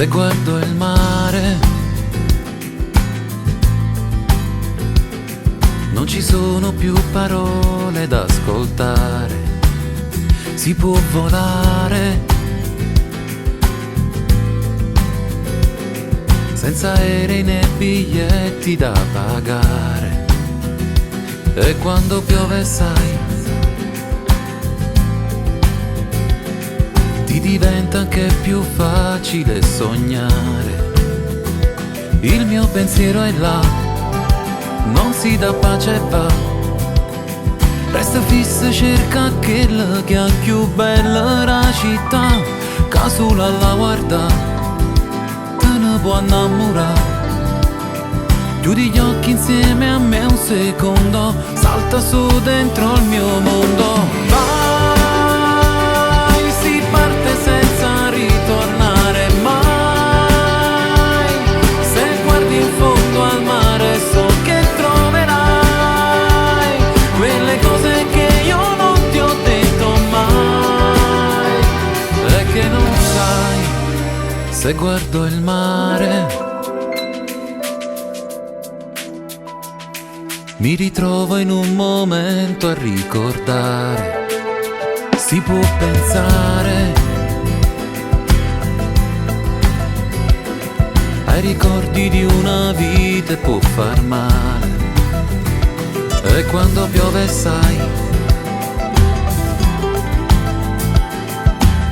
Se guardo il mare, non ci sono più parole da ascoltare. Si può volare senza aerei né biglietti da pagare. E quando piove, sai, ti diventa anche più facile sognare. Il mio pensiero è là, non si dà pace e va, resta fisso, cerca quella che è più bella la città, che solo alla guarda te ne può innamorare. Chiudi gli occhi insieme a me un secondo, salta su dentro il mio mondo. Vai, si parte senza ritornare mai. Se guardi in fondo al mare so che troverai quelle cose che io non ti ho detto mai e che non sai. Se guardo il mare mi ritrovo in un momento a ricordare. Si può pensare ai ricordi di una vita e può far male. E quando piove, sai,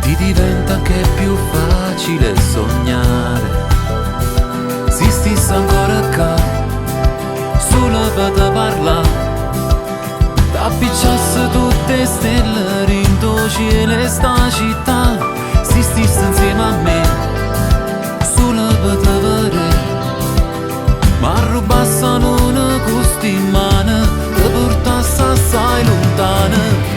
ti diventa anche più facile sognare. Si stessa ancora qua solo per parlare, appicciasse tutte stelle rindo cielo sta città. Si stesse insieme a me solo per vedere, ma rubasse una gusto in mano, ti portasse assai lontano.